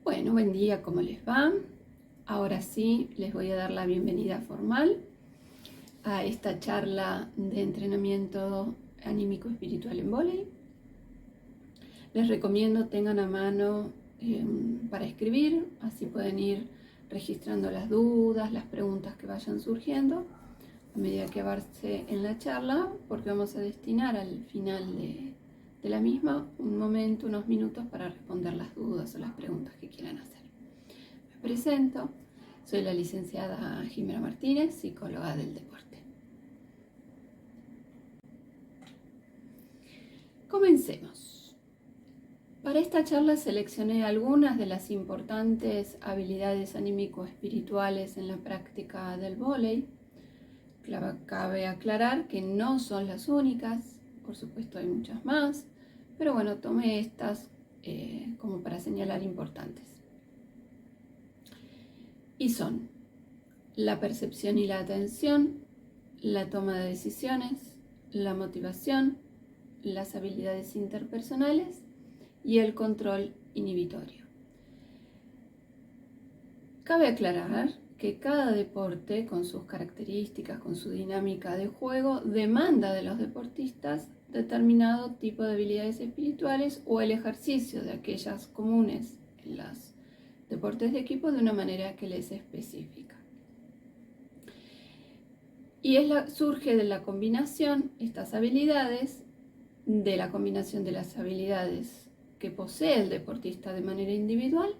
Bueno, buen día, ¿cómo les va? Ahora sí, les voy a dar la bienvenida formal a esta charla de entrenamiento anímico espiritual en vóley. Les recomiendo tengan a mano para escribir, así pueden ir registrando las dudas, las preguntas que vayan surgiendo a medida que avance en la charla, porque vamos a destinar al final de la misma un momento, unos minutos para responder las dudas o las preguntas que quieran hacer. Me presento, soy la licenciada Jimena Martínez, psicóloga del deporte. Comencemos. Para esta charla seleccioné algunas de las importantes habilidades anímico-espirituales en la práctica del vóley. Cabe aclarar que no son las únicas, por supuesto hay muchas más, pero bueno, tomé estas como para señalar importantes. Y son la percepción y la atención, la toma de decisiones, la motivación, las habilidades interpersonales y el control inhibitorio. Cabe aclarar que cada deporte, con sus características, con su dinámica de juego, demanda de los deportistas determinado tipo de habilidades espirituales o el ejercicio de aquellas comunes en los deportes de equipo de una manera que les específica. Y surge de la combinación, estas habilidades, de la combinación de las habilidades que posee el deportista de manera individual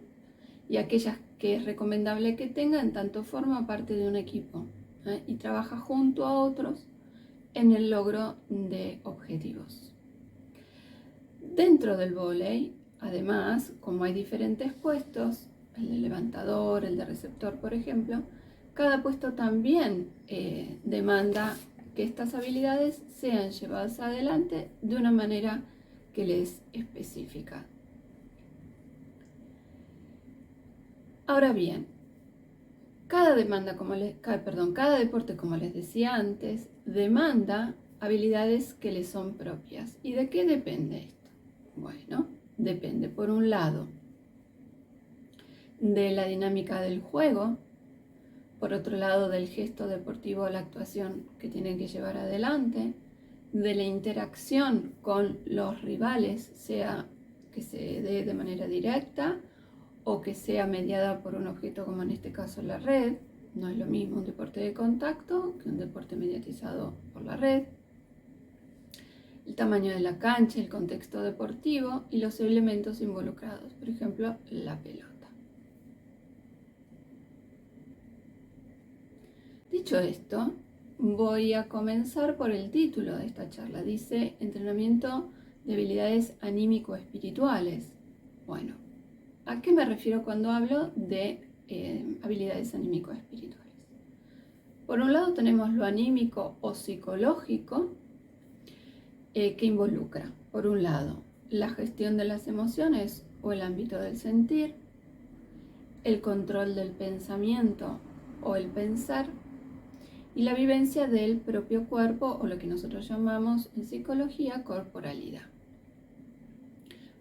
y aquellas que es recomendable que tenga en tanto forma parte de un equipo y trabaja junto a otros en el logro de objetivos. Dentro del vóley, además, como hay diferentes puestos, el de levantador, el de receptor, por ejemplo, cada puesto también demanda que estas habilidades sean llevadas adelante de una manera que les especifica. Ahora bien, cada deporte, como les decía antes, demanda habilidades que le son propias. ¿Y de qué depende esto? Bueno, depende por un lado de la dinámica del juego, por otro lado del gesto deportivo o la actuación que tienen que llevar adelante, de la interacción con los rivales, sea que se dé de manera directa o que sea mediada por un objeto como en este caso la red. No es lo mismo un deporte de contacto que un deporte mediatizado por la red. El tamaño de la cancha, el contexto deportivo y los elementos involucrados, por ejemplo, la pelota. Dicho esto, voy a comenzar por el título de esta charla. Dice entrenamiento de habilidades anímico-espirituales. Bueno, ¿a qué me refiero cuando hablo de habilidades anímico-espirituales? Por un lado tenemos lo anímico o psicológico que involucra, por un lado, la gestión de las emociones o el ámbito del sentir, el control del pensamiento o el pensar, y la vivencia del propio cuerpo o lo que nosotros llamamos en psicología corporalidad.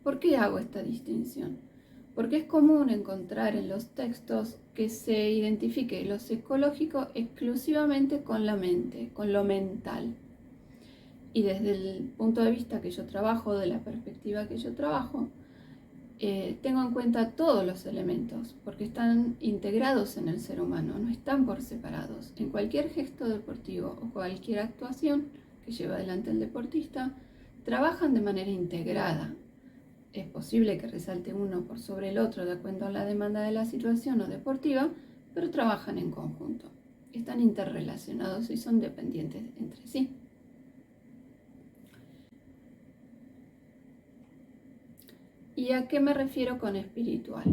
¿Por qué hago esta distinción? Porque es común encontrar en los textos que se identifique lo psicológico exclusivamente con la mente, con lo mental. Y desde el punto de vista que yo trabajo, de la perspectiva que yo trabajo, tengo en cuenta todos los elementos, porque están integrados en el ser humano, no están por separados. En cualquier gesto deportivo o cualquier actuación que lleva adelante el deportista, trabajan de manera integrada. Es posible que resalte uno por sobre el otro de acuerdo a la demanda de la situación o deportiva, pero trabajan en conjunto. Están interrelacionados y son dependientes entre sí. ¿Y a qué me refiero con espiritual?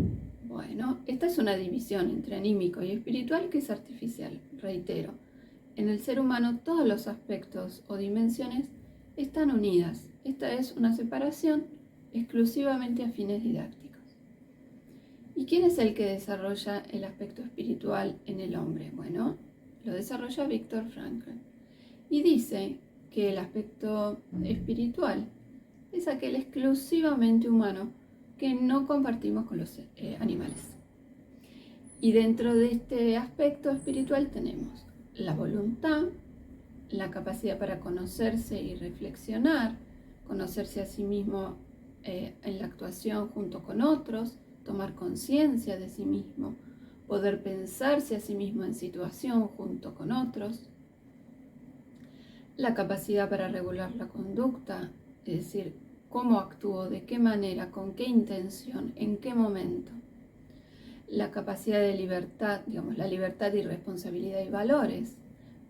Bueno, esta es una división entre anímico y espiritual que es artificial. Reitero, en el ser humano todos los aspectos o dimensiones están unidas. Esta es una separación exclusivamente a fines didácticos. ¿Y quién es el que desarrolla el aspecto espiritual en el hombre? Bueno, lo desarrolla Viktor Frankl. Y dice que el aspecto espiritual es aquel exclusivamente humano que no compartimos con los animales. Y dentro de este aspecto espiritual tenemos la voluntad, la capacidad para conocerse y reflexionar, conocerse a sí mismo en la actuación junto con otros, tomar conciencia de sí mismo, poder pensarse a sí mismo en situación junto con otros, la capacidad para regular la conducta, es decir, cómo actúo, de qué manera, con qué intención, en qué momento, la capacidad de libertad, digamos, la libertad y responsabilidad y valores,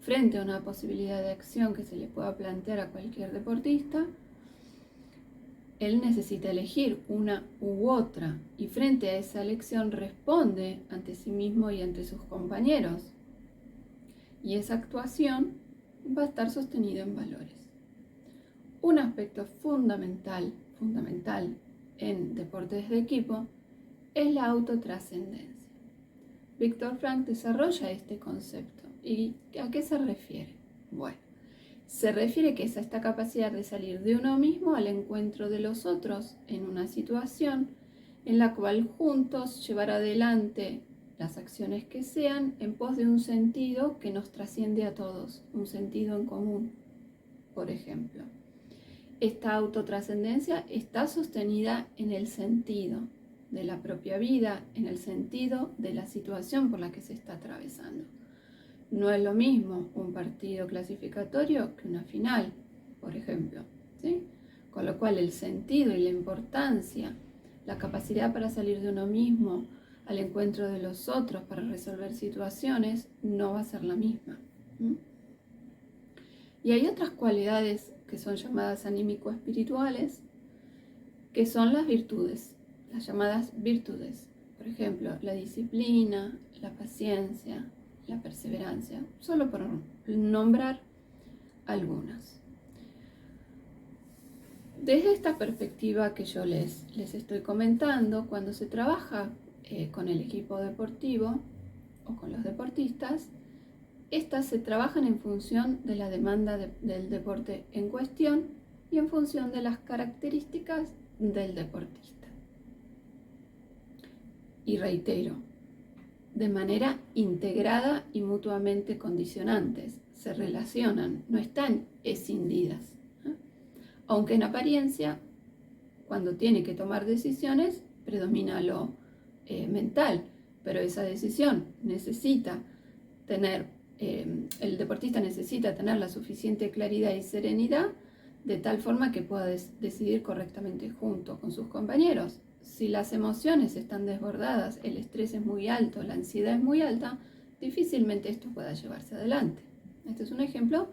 frente a una posibilidad de acción que se le pueda plantear a cualquier deportista, él necesita elegir una u otra y frente a esa elección responde ante sí mismo y ante sus compañeros. Y esa actuación va a estar sostenida en valores. Un aspecto fundamental en deportes de equipo es la autotrascendencia. Viktor Frankl desarrolla este concepto. ¿Y a qué se refiere? Bueno, se refiere que es a esta capacidad de salir de uno mismo al encuentro de los otros en una situación en la cual juntos llevar adelante las acciones que sean en pos de un sentido que nos trasciende a todos, un sentido en común, por ejemplo. Esta autotrascendencia está sostenida en el sentido de la propia vida, en el sentido de la situación por la que se está atravesando. No es lo mismo un partido clasificatorio que una final, por ejemplo, ¿sí? Con lo cual el sentido y la importancia, la capacidad para salir de uno mismo al encuentro de los otros para resolver situaciones no va a ser la misma. Y hay otras cualidades que son llamadas anímico-espirituales, que son las virtudes, las llamadas virtudes. Por ejemplo, la disciplina, la paciencia, la perseverancia, solo por nombrar algunas. Desde esta perspectiva que yo les estoy comentando, cuando se trabaja con el equipo deportivo o con los deportistas, estas se trabajan en función de la demanda del deporte en cuestión y en función de las características del deportista. Y reitero, de manera integrada y mutuamente condicionantes, se relacionan, no están escindidas. Aunque en apariencia, cuando tiene que tomar decisiones, predomina lo mental, pero esa decisión necesita tener, el deportista necesita tener la suficiente claridad y serenidad de tal forma que pueda decidir correctamente junto con sus compañeros. Si las emociones están desbordadas, el estrés es muy alto, la ansiedad es muy alta, difícilmente esto pueda llevarse adelante. Este es un ejemplo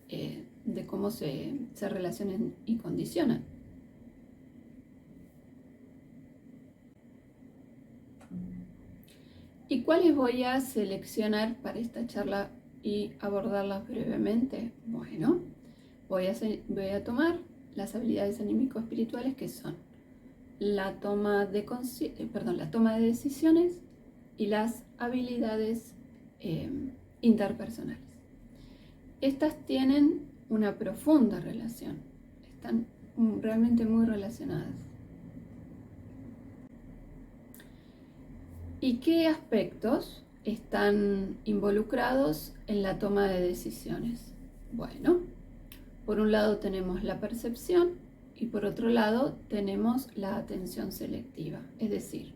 de cómo se relacionan y condicionan. ¿Y cuáles voy a seleccionar para esta charla y abordarlas brevemente? Bueno, voy a tomar las habilidades anímico-espirituales, que son la toma de decisiones y las habilidades interpersonales. Estas tienen una profunda relación, están realmente muy relacionadas. ¿Y qué aspectos están involucrados en la toma de decisiones? Bueno, por un lado tenemos la percepción y por otro lado tenemos la atención selectiva. Es decir,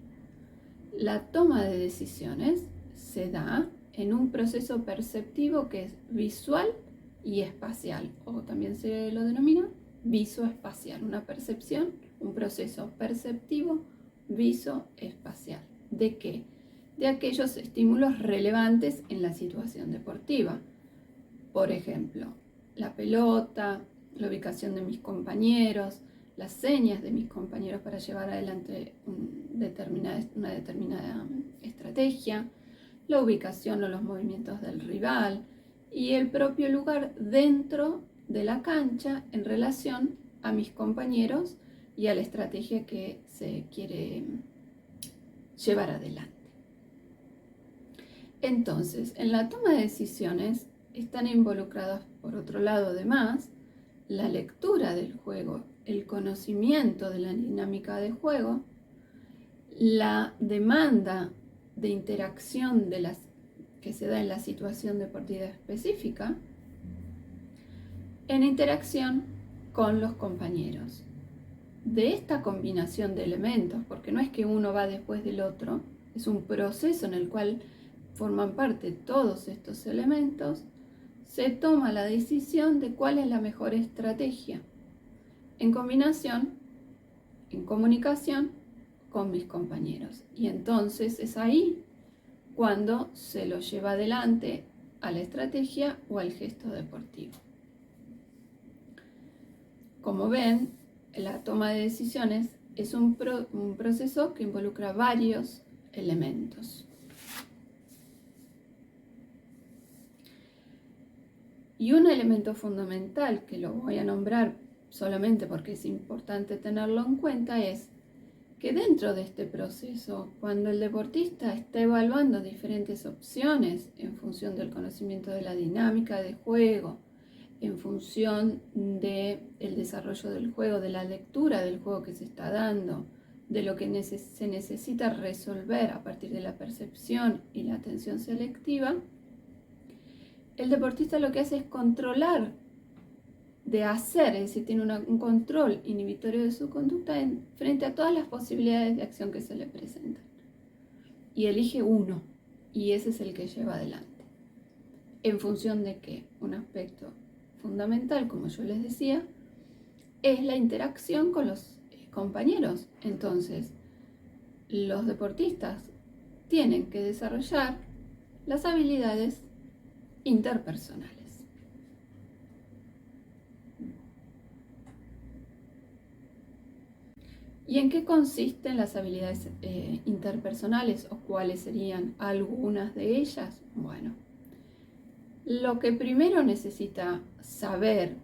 la toma de decisiones se da en un proceso perceptivo que es visual y espacial, o también se lo denomina visoespacial. Una percepción, un proceso perceptivo visoespacial. ¿De qué? De aquellos estímulos relevantes en la situación deportiva. Por ejemplo, la pelota, la ubicación de mis compañeros, las señas de mis compañeros para llevar adelante una determinada estrategia, la ubicación o los movimientos del rival y el propio lugar dentro de la cancha en relación a mis compañeros y a la estrategia que se quiere llevar adelante. Entonces, en la toma de decisiones están involucradas, por otro lado, además, la lectura del juego, el conocimiento de la dinámica de juego, la demanda de interacción que se da en la situación deportiva específica en interacción con los compañeros. De esta combinación de elementos, porque no es que uno va después del otro, es un proceso en el cual forman parte todos estos elementos, se toma la decisión de cuál es la mejor estrategia en combinación, en comunicación con mis compañeros. Y entonces es ahí cuando se lo lleva adelante a la estrategia o al gesto deportivo. Como ven, la toma de decisiones es un proceso que involucra varios elementos. Y un elemento fundamental, que lo voy a nombrar solamente porque es importante tenerlo en cuenta, es que dentro de este proceso, cuando el deportista está evaluando diferentes opciones en función del conocimiento de la dinámica de juego, en función del desarrollo del juego, de la lectura del juego que se está dando, de lo que se necesita resolver a partir de la percepción y la atención selectiva, el deportista lo que hace es controlar de hacer, es decir, tiene un control inhibitorio de su conducta frente a todas las posibilidades de acción que se le presentan. Y elige uno, y ese es el que lleva adelante. ¿En función de qué? Un aspecto fundamental, como yo les decía, es la interacción con los compañeros. Entonces, los deportistas tienen que desarrollar las habilidades interpersonales. ¿Y en qué consisten las habilidades interpersonales o cuáles serían algunas de ellas? Bueno, lo que primero necesita saber,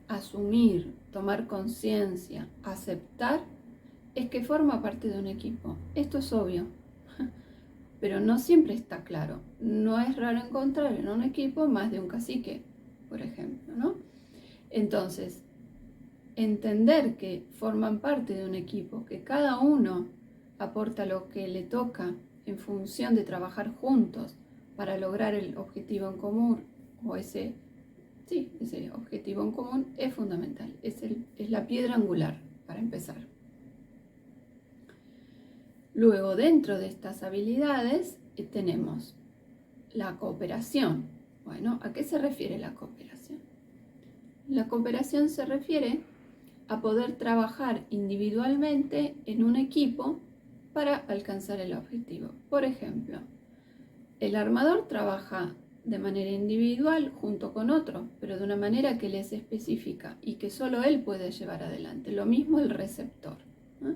asumir, tomar conciencia, aceptar, es que forma parte de un equipo. Esto es obvio, pero no siempre está claro. No es raro encontrar en un equipo más de un cacique, por ejemplo, ¿no? Entonces, entender que forman parte de un equipo, que cada uno aporta lo que le toca en función de trabajar juntos para lograr el objetivo en común, o ese objetivo en común es fundamental, es la piedra angular para empezar. Luego, dentro de estas habilidades tenemos la cooperación. Bueno, ¿a qué se refiere la cooperación? La cooperación se refiere a poder trabajar individualmente en un equipo para alcanzar el objetivo. Por ejemplo, el armador trabaja de manera individual junto con otro, pero de una manera que le es específica y que solo él puede llevar adelante. Lo mismo el receptor, ¿no?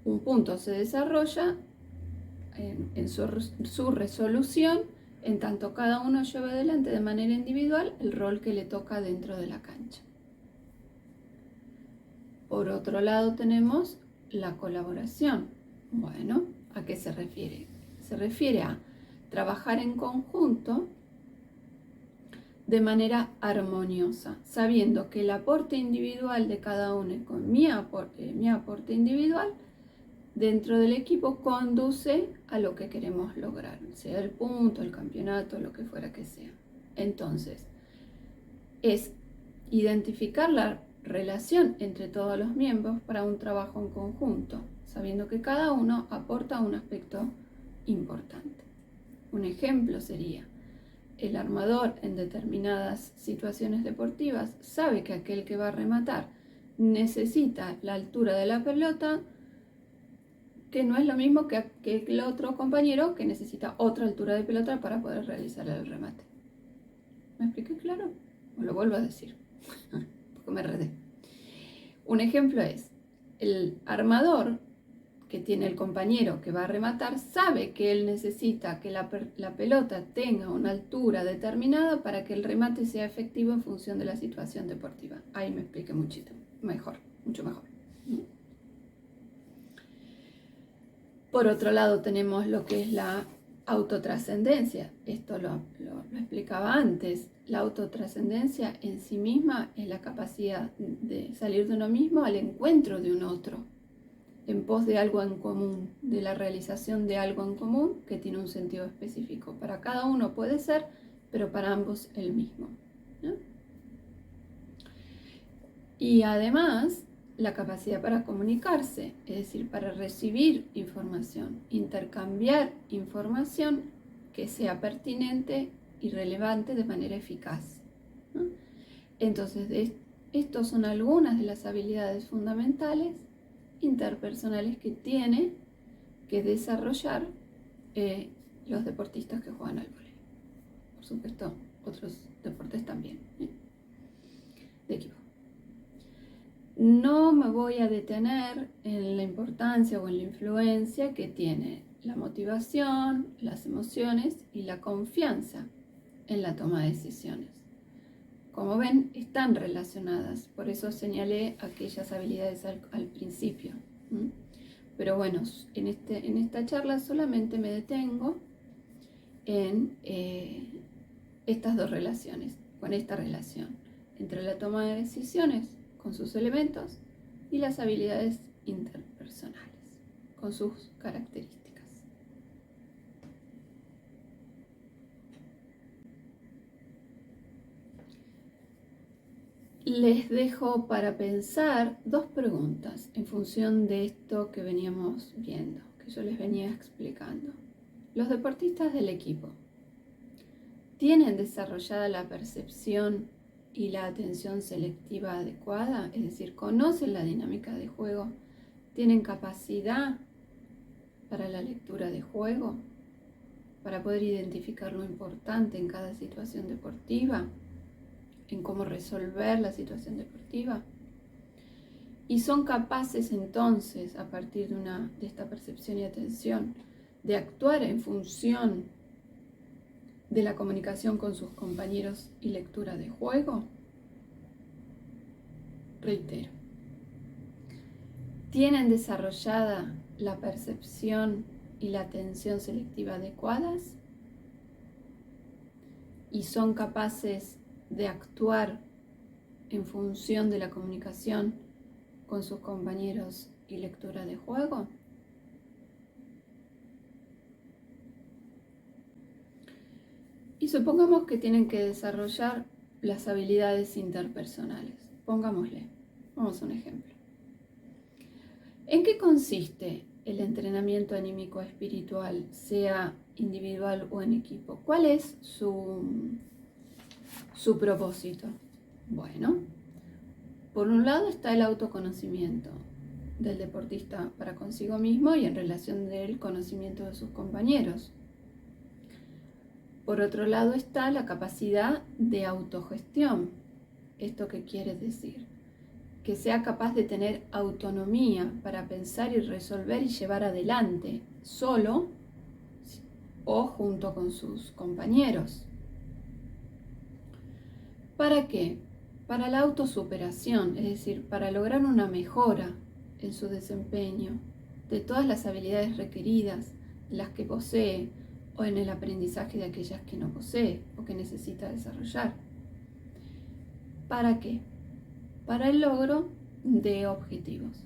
Un punto se desarrolla en su resolución, en tanto cada uno lleva adelante de manera individual el rol que le toca dentro de la cancha. Por otro lado tenemos la colaboración. Bueno, ¿a qué se refiere? Se refiere a trabajar en conjunto de manera armoniosa, sabiendo que el aporte individual de cada uno con mi aporte individual dentro del equipo conduce a lo que queremos lograr, sea el punto, el campeonato, lo que fuera que sea. Entonces, es identificar la relación entre todos los miembros para un trabajo en conjunto, sabiendo que cada uno aporta un aspecto importante. Un ejemplo sería, el armador en determinadas situaciones deportivas sabe que aquel que va a rematar necesita la altura de la pelota, que no es lo mismo que el otro compañero que necesita otra altura de pelota para poder realizar el remate. ¿Me expliqué claro? O lo vuelvo a decir, porque me enredé. Un ejemplo es, el armador que tiene el compañero que va a rematar sabe que él necesita que la pelota tenga una altura determinada para que el remate sea efectivo en función de la situación deportiva. Ahí me expliqué mucho mejor. Por otro lado tenemos lo que es la autotrascendencia. Esto lo explicaba antes. La autotrascendencia en sí misma es la capacidad de salir de uno mismo al encuentro de un otro, en pos de algo en común, de la realización de algo en común que tiene un sentido específico. Para cada uno puede ser, pero para ambos el mismo, ¿no? Y además, la capacidad para comunicarse, es decir, para recibir información, intercambiar información que sea pertinente y relevante de manera eficaz, ¿no? Entonces, estos son algunas de las habilidades fundamentales interpersonales que tiene que desarrollar los deportistas que juegan al vóley. Por supuesto, otros deportes también, de equipo. No me voy a detener en la importancia o en la influencia que tiene la motivación, las emociones y la confianza en la toma de decisiones. Como ven, están relacionadas, por eso señalé aquellas habilidades al principio. Pero bueno, en esta charla solamente me detengo en estas dos relaciones, con esta relación entre la toma de decisiones con sus elementos y las habilidades interpersonales con sus características. Les dejo para pensar dos preguntas en función de esto que veníamos viendo, que yo les venía explicando. Los deportistas del equipo tienen desarrollada la percepción y la atención selectiva adecuada, es decir, conocen la dinámica de juego, tienen capacidad para la lectura de juego, para poder identificar lo importante en cada situación deportiva, en cómo resolver la situación deportiva. Y son capaces entonces, a partir de esta percepción y atención, de actuar en función de la comunicación con sus compañeros y lectura de juego. Reitero, ¿tienen desarrollada la percepción y la atención selectiva adecuadas? ¿Y son capaces de actuar en función de la comunicación con sus compañeros y lectura de juego? Y supongamos que tienen que desarrollar las habilidades interpersonales. Pongámosle, vamos a un ejemplo. ¿En qué consiste el entrenamiento anímico espiritual, sea individual o en equipo? ¿Cuál es su propósito? Bueno, por un lado está el autoconocimiento del deportista para consigo mismo y en relación del conocimiento de sus compañeros. Por otro lado está la capacidad de autogestión. ¿Esto qué quiere decir? Que sea capaz de tener autonomía para pensar y resolver y llevar adelante solo o junto con sus compañeros. ¿Para qué? Para la autosuperación, es decir, para lograr una mejora en su desempeño de todas las habilidades requeridas, las que posee, o en el aprendizaje de aquellas que no posee o que necesita desarrollar. ¿Para qué? Para el logro de objetivos.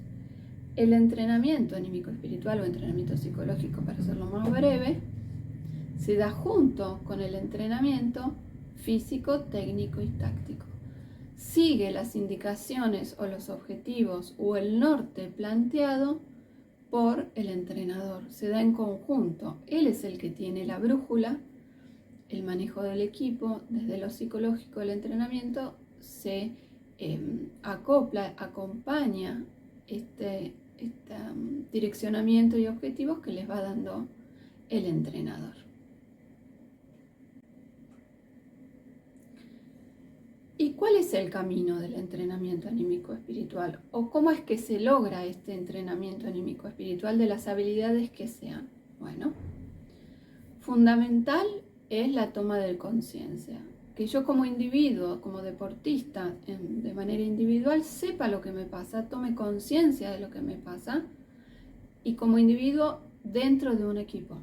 El entrenamiento anímico espiritual o entrenamiento psicológico, para hacerlo más breve, se da junto con el entrenamiento físico, técnico y táctico. Sigue las indicaciones o los objetivos o el norte planteado por el entrenador. Se da en conjunto. Él es el que tiene la brújula, el manejo del equipo. Desde lo psicológico del entrenamiento se acopla, acompaña este direccionamiento y objetivos que les va dando el entrenador. ¿Y cuál es el camino del entrenamiento anímico espiritual? ¿O cómo es que se logra este entrenamiento anímico espiritual de las habilidades que sean? Bueno, fundamental es la toma de conciencia. Que yo como individuo, como deportista, de manera individual, sepa lo que me pasa, tome conciencia de lo que me pasa, y como individuo dentro de un equipo,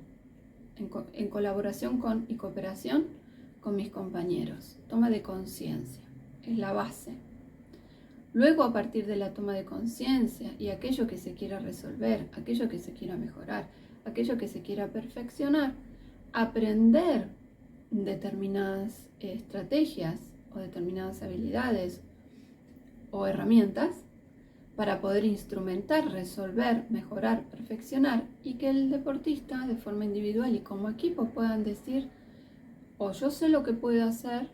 en colaboración y cooperación con mis compañeros. Toma de conciencia, es la base. Luego, a partir de la toma de conciencia y aquello que se quiera resolver, aquello que se quiera mejorar, aquello que se quiera perfeccionar, aprender determinadas estrategias o determinadas habilidades o herramientas para poder instrumentar, resolver, mejorar, perfeccionar, y que el deportista de forma individual y como equipo puedan decir: o yo sé lo que puedo hacer,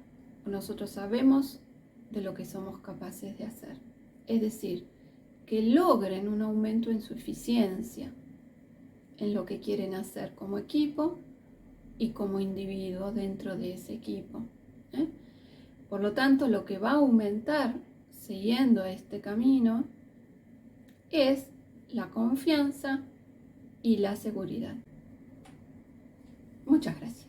o nosotros sabemos de lo que somos capaces de hacer. Es decir, que logren un aumento en su eficiencia, en lo que quieren hacer como equipo y como individuo dentro de ese equipo. Por lo tanto, lo que va a aumentar siguiendo este camino es la confianza y la seguridad. Muchas gracias.